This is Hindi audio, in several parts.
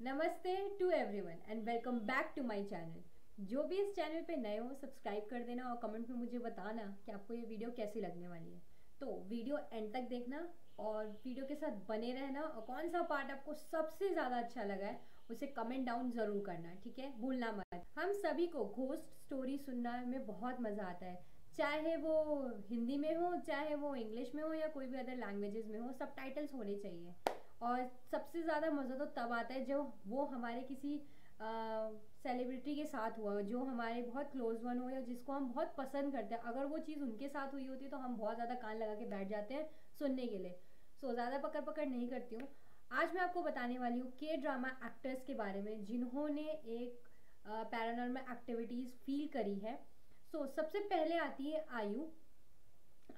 नमस्ते to everyone and welcome back to my channel. जो भी इस चैनल पे नए हो सब्सक्राइब कर देना और कमेंट में मुझे बताना कि आपको ये वीडियो कैसी लगने वाली है। तो वीडियो एंड तक देखना और वीडियो के साथ बने रहना और कौन सा पार्ट आपको सबसे ज़्यादा अच्छा लगा है उसे कमेंट डाउन ज़रूर करना, ठीक है? भूलना मत। हम सभी को घोस्ट स्टोरी सुनना में बहुत मज़ा आता है, चाहे वो हिंदी में हो, चाहे वो इंग्लिश में हो या कोई भी अदर लैंग्वेजेस में हो, सबटाइटल्स होने चाहिए। और सबसे ज़्यादा मज़ा तो तब आता है जब वो हमारे किसी सेलिब्रिटी के साथ हुआ हो, जो हमारे बहुत क्लोज वन हो या जिसको हम बहुत पसंद करते हैं। अगर वो चीज़ उनके साथ हुई होती है तो हम बहुत ज़्यादा कान लगा के बैठ जाते हैं सुनने के लिए। सो ज़्यादा पकड़ पकड़ नहीं करती हूँ। आज मैं आपको बताने वाली हूँ के ड्रामा एक्टर्स के बारे में जिन्होंने एक पैरानॉर्मल एक्टिविटीज़ फील करी है। सो सबसे पहले आती है आयु।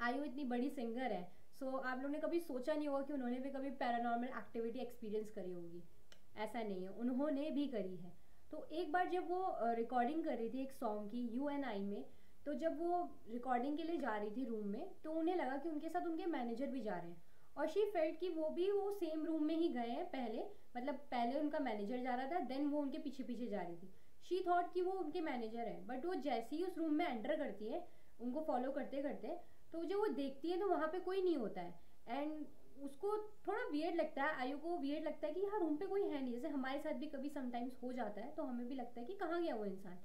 आयु इतनी बड़ी सिंगर है, सो आप लोगों ने कभी सोचा नहीं होगा कि उन्होंने भी कभी पैरानॉर्मल एक्टिविटी एक्सपीरियंस करी होगी। ऐसा नहीं है, उन्होंने भी करी है। तो एक बार जब वो रिकॉर्डिंग कर रही थी एक सॉन्ग की UNI में, तो जब वो रिकॉर्डिंग के लिए जा रही थी रूम में, तो उन्हें लगा कि उनके साथ उनके मैनेजर भी जा रहे हैं और शी फेल्ट कि वो भी वो सेम रूम में ही गए हैं पहले। मतलब पहले उनका मैनेजर जा रहा था, देन वो उनके पीछे पीछे जा रही थी। शी थॉट कि वो उनके मैनेजर है, बट वो जैसे ही उस रूम में एंटर करती है उनको फॉलो करते करते, तो जब वो देखती है तो वहां पे कोई नहीं होता है। एंड उसको थोड़ा वियर्ड लगता है, आयु को वियर्ड लगता है कि यहाँ रूम पे कोई है नहीं। जैसे हमारे साथ भी कभी समटाइम्स हो जाता है तो हमें भी लगता है कि कहाँ गया वो इंसान।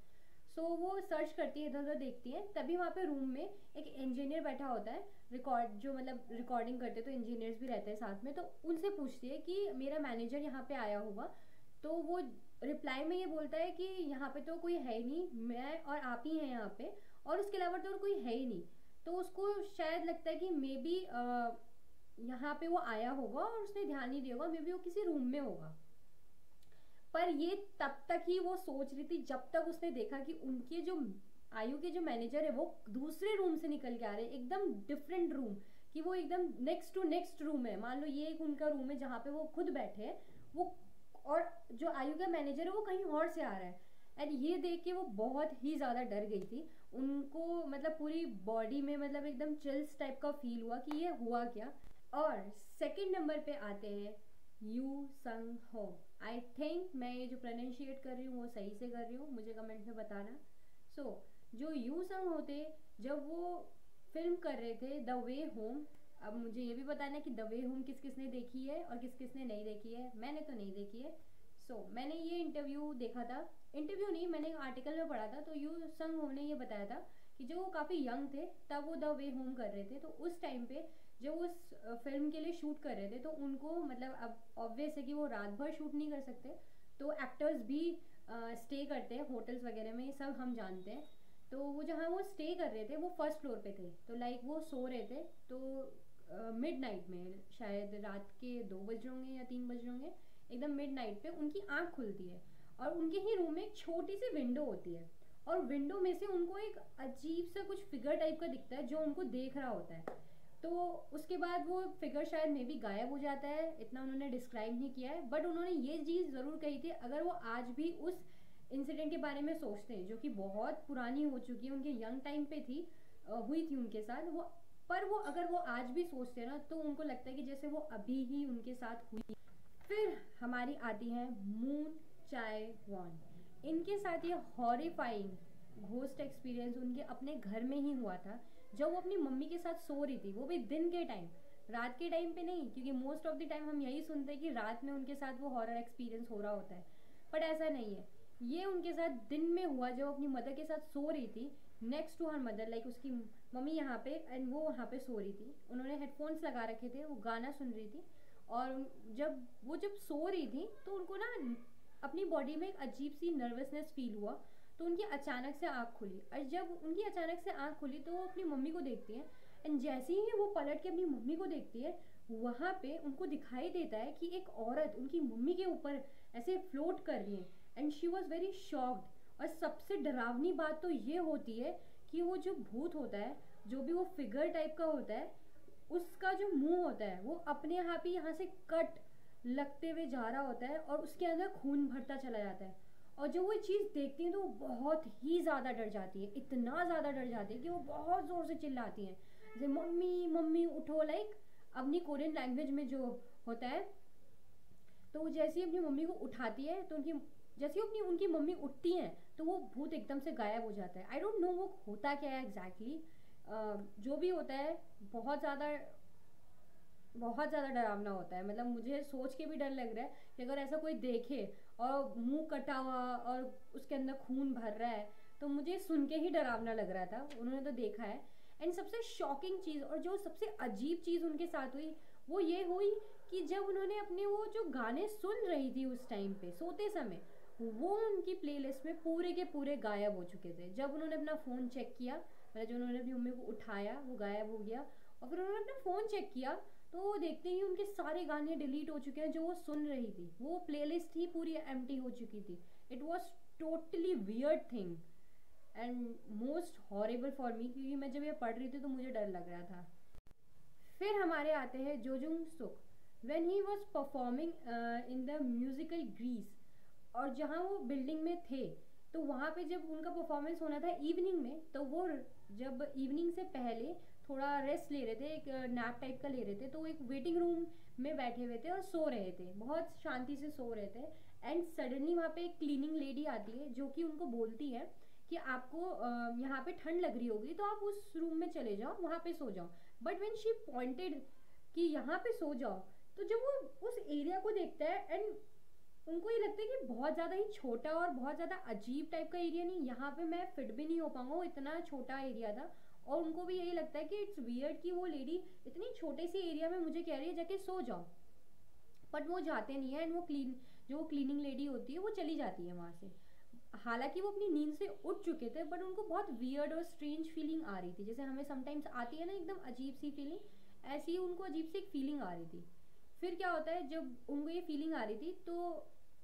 सो वो सर्च करती है, इधर उधर देखती है, तभी वहाँ पे रूम में एक इंजीनियर बैठा होता है, रिकॉर्ड जो मतलब रिकॉर्डिंग करते तो इंजीनियर्स भी रहते हैं साथ में। तो उनसे पूछती है कि मेरा मैनेजर यहाँ पे आया होगा। तो वो रिप्लाई में ये बोलता है कि यहाँ पे तो कोई है ही नहीं, मैं और आप ही हैं यहाँ पे, और उसके अलावा तो और कोई है ही नहीं। तो उसको शायद लगता है कि मे बी यहाँ पे वो आया होगा और उसने ध्यान नहीं दिया होगा, मे बी वो किसी रूम में होगा। पर ये तब तक ही वो सोच रही थी जब तक उसने देखा कि उनके जो आयु के जो मैनेजर है वो दूसरे रूम से निकल के आ रहे हैं, एकदम डिफरेंट रूम, कि वो एकदम नेक्स्ट टू नेक्स्ट रूम है। मान लो ये एक उनका रूम है जहाँ पे वो खुद बैठे हैं, वो और जो आयु का मैनेजर है वो कहीं और से आ रहा है। एंड ये देख के वो बहुत ही ज्यादा डर गई थी। उनको मतलब पूरी बॉडी में मतलब एकदम चिल्स टाइप का फील हुआ कि ये हुआ क्या। और सेकंड नंबर पे आते हैं यू संग हो। आई थिंक मैं ये जो प्रोनाउंशिएट कर रही हूँ वो सही से कर रही हूँ, मुझे कमेंट में बताना। सो जो यू संग होते, जब वो फिल्म कर रहे थे द वे होम, अब मुझे ये भी बताना है कि द वे होम किस किसने देखी है और किस किसने नहीं देखी है। मैंने तो नहीं देखी है। मैंने ये इंटरव्यू देखा था, इंटरव्यू नहीं, मैंने एक आर्टिकल में पढ़ा था। तो यू संग हो ने ये बताया था कि जो वो काफ़ी यंग थे तब वो द वे होम कर रहे थे, तो उस टाइम पे जब वो उस फिल्म के लिए शूट कर रहे थे तो उनको मतलब अब ऑब्वियस है कि वो रात भर शूट नहीं कर सकते, तो एक्टर्स भी स्टे करते हैं होटल्स वगैरह में, ये सब हम जानते हैं। तो वो जहाँ वो स्टे कर रहे थे वो फर्स्ट फ्लोर पे थे, तो लाइक वो सो रहे थे। तो मिड नाइट में, शायद रात के 2 बज रहे होंगे या 3 बज रहे होंगे, एकदम मिड नाइट पे उनकी आंख खुलती है और उनके ही रूम में एक छोटी सी विंडो होती है और विंडो में से उनको एक अजीब सा कुछ फिगर टाइप का दिखता है जो उनको देख रहा होता है। तो उसके बाद वो फिगर शायद मे बी गायब हो जाता है, इतना उन्होंने डिस्क्राइब नहीं किया है, बट उन्होंने ये चीज़ ज़रूर कही थी अगर वो आज भी उस इंसिडेंट के बारे में सोचते हैं जो कि बहुत पुरानी हो चुकी है, उनके यंग टाइम पे थी, हुई थी उनके साथ वो, पर वो अगर वो आज भी सोचते हैं ना तो उनको लगता है कि जैसे वो अभी ही उनके साथ हुई। फिर हमारी आती है मून चाय वॉन। इनके साथ ये हॉरिफाइंग घोस्ट एक्सपीरियंस उनके अपने घर में ही हुआ था, जब वो अपनी मम्मी के साथ सो रही थी, वो भी दिन के टाइम, रात के टाइम पे नहीं, क्योंकि मोस्ट ऑफ द टाइम हम यही सुनते हैं कि रात में उनके साथ वो हॉरर एक्सपीरियंस हो रहा होता है, बट ऐसा नहीं है। ये उनके साथ दिन में हुआ जब अपनी मदर के साथ सो रही थी, next to her mother, like उसकी मम्मी यहाँ पे एंड वो वहाँ पे सो रही थी। उन्होंने हेडफोन्स लगा रखे थे, वो गाना सुन रही थी और जब सो रही थी तो उनको ना अपनी बॉडी में एक अजीब सी नर्वसनेस फील हुआ। तो उनकी अचानक से आँख खुली और जब उनकी अचानक से आँख खुली तो वो अपनी मम्मी को देखती है एंड जैसे ही वो पलट के अपनी मम्मी को देखती है, वहाँ पे उनको दिखाई देता है कि एक औरत उनकी मम्मी के ऊपर ऐसे फ्लोट कर रही है and she was very shocked. और सबसे डरावनी बात तो ये होती है कि वो जो भूत होता है, जो भी वो फिगर टाइप का होता है, उसका जो मुंह होता है वो अपने आप ही यहाँ से कट लगते हुए जा रहा होता है और उसके अंदर खून भरता चला जाता है। और जब वो चीज़ देखती है तो वो बहुत ही ज़्यादा डर जाती है, इतना ज़्यादा डर जाती है कि वो बहुत ज़ोर से चिल्लाती हैं, जैसे मम्मी मम्मी उठो, लाइक अपनी कोरियन लैंग्वेज में जो होता है। तो वो जैसे ही अपनी मम्मी को उठाती है तो जैसे ही उनकी मम्मी उठती हैं तो वो भूत एकदम से गायब हो जाता है। आई डोंट नो वो होता क्या है एग्जैक्टली जो भी होता है बहुत ज़्यादा डरावना होता है। मतलब मुझे सोच के भी डर लग रहा है कि अगर ऐसा कोई देखे और मुंह कटा हुआ और उसके अंदर खून भर रहा है तो मुझे सुन के ही डरावना लग रहा था। उन्होंने तो देखा है। एंड सबसे शॉकिंग चीज़ और जो सबसे अजीब चीज़ उनके साथ हुई वो ये हुई कि जब उन्होंने अपने वो जो गाने सुन रही थी उस टाइम पे सोते समय, वो उनकी प्लेलिस्ट में पूरे के पूरे गायब हो चुके थे। जब उन्होंने अपना फ़ोन चेक किया, मतलब जो उन्होंने अपनी मम्मी को उठाया वो गायब हो गया, और फिर उन्होंने अपना फ़ोन चेक किया तो वो देखते ही उनके सारे गाने डिलीट हो चुके हैं जो वो सुन रही थी। वो प्लेलिस्ट ही पूरी एम्प्टी हो चुकी थी। It was totally weird thing and most horrible for me, क्योंकि मैं जब ये पढ़ रही थी तो मुझे डर लग रहा था। फिर हमारे आते हैं जो Jung Suk when he was performing in the musical Grease. और जहाँ वो बिल्डिंग में थे तो वहाँ पे जब उनका परफॉर्मेंस होना था इवनिंग में, तो वो जब इवनिंग से पहले थोड़ा रेस्ट ले रहे थे, एक नैप टाइप का ले रहे थे, तो एक वेटिंग रूम में बैठे हुए थे और सो रहे थे, बहुत शांति से सो रहे थे। एंड सडनली वहाँ पे एक क्लीनिंग लेडी आती है जो कि उनको बोलती है कि आपको यहाँ पे ठंड लग रही होगी तो आप उस रूम में चले जाओ, वहाँ पे सो जाओ। बट व्हेन शी पॉइंटेड कि यहाँ पे सो जाओ, तो जब वो उस एरिया को देखता है एंड उनको ये लगता है कि बहुत ज़्यादा ही छोटा और बहुत ज़्यादा अजीब टाइप का एरिया, नहीं यहाँ पे मैं फिट भी नहीं हो पाऊंगा, वो इतना छोटा एरिया था। और उनको भी यही लगता है कि इट्स वियर्ड कि वो लेडी इतनी छोटे से एरिया में मुझे कह रही है जाके सो जाओ। बट वो जाते नहीं है एंड जो क्लीनिंग लेडी होती है वो चली जाती है वहाँ से। हालांकि वो अपनी नींद से उठ चुके थे बट उनको बहुत वियर्ड और स्ट्रेंज फीलिंग आ रही थी, जैसे हमें समटाइम्स आती है ना एकदम अजीब सी फीलिंग, ऐसी ही उनको अजीब सी एक फीलिंग आ रही थी। फिर क्या होता है, जब उनको ये फीलिंग आ रही थी तो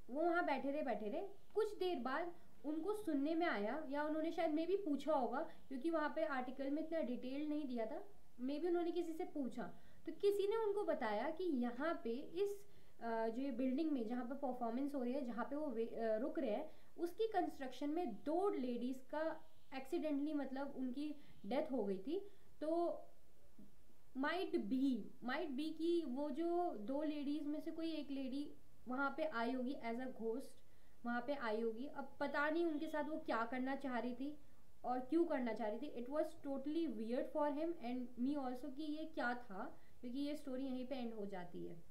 वो वहाँ बैठे रहे। कुछ देर बाद उनको सुनने में आया, या उन्होंने शायद मे भी पूछा होगा क्योंकि वहाँ पे आर्टिकल में इतना डिटेल नहीं दिया था, मे भी उन्होंने किसी से पूछा तो किसी ने उनको बताया कि यहाँ पे इस जो ये बिल्डिंग में जहाँ पे परफॉर्मेंस हो रही है, जहाँ पे वो रुक रहे हैं, उसकी कंस्ट्रक्शन में 2 लेडीज़ का एक्सीडेंटली मतलब उनकी डेथ हो गई थी। तो माइट बी कि वो जो 2 लेडीज़ में से कोई एक लेडी वहाँ पे आई होगी एज अ घोस्ट, वहाँ पे आई होगी। अब पता नहीं उनके साथ वो क्या करना चाह रही थी और क्यों करना चाह रही थी। It was totally weird for him and me also कि ये क्या था, क्योंकि ये स्टोरी यहीं पे एंड हो जाती है।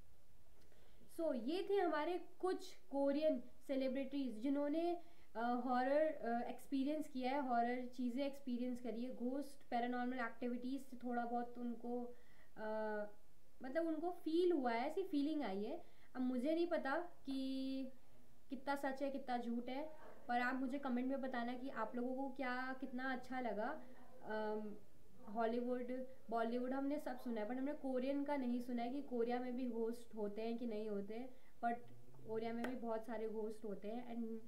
ये थे हमारे कुछ कोरियन सेलिब्रिटीज़ जिन्होंने हॉरर एक्सपीरियंस किया है, हॉरर चीज़ें एक्सपीरियंस करी है, घोस्ट पैरानॉर्मल एक्टिविटीज़ से थोड़ा बहुत उनको मतलब उनको फील हुआ है, ऐसी फीलिंग आई है। अब मुझे नहीं पता कि कितना सच है कितना झूठ है, पर आप मुझे कमेंट में बताना कि आप लोगों को क्या कितना अच्छा लगा। हॉलीवुड बॉलीवुड हमने सब सुना है बट हमने कोरियन का नहीं सुना है कि कोरिया में भी घोस्ट होते हैं कि नहीं होते। बट कोरिया में भी बहुत सारे घोस्ट होते हैं। एंड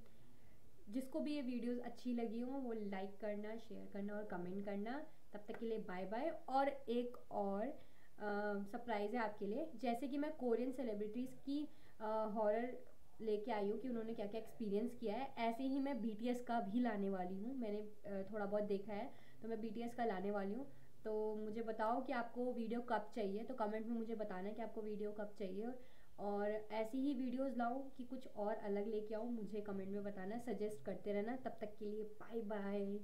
जिसको भी ये वीडियोस अच्छी लगी हो वो लाइक करना, शेयर करना और कमेंट करना। तब तक के लिए बाय बाय। और एक और सरप्राइज़ है आपके लिए, जैसे कि मैं कोरियन सेलिब्रिटीज़ की हॉरर लेके आई हूँ कि उन्होंने क्या क्या एक्सपीरियंस किया है, ऐसे ही मैं BTS का भी लाने वाली हूँ। मैंने थोड़ा बहुत देखा है तो मैं BTS का लाने वाली हूँ। तो मुझे बताओ कि आपको वीडियो कब चाहिए, तो कमेंट में मुझे बताना कि आपको वीडियो कब चाहिए। और ऐसी ही वीडियोस लाऊं कि कुछ और अलग लेके आऊँ, मुझे कमेंट में बताना, सजेस्ट करते रहना। तब तक के लिए बाय बाय।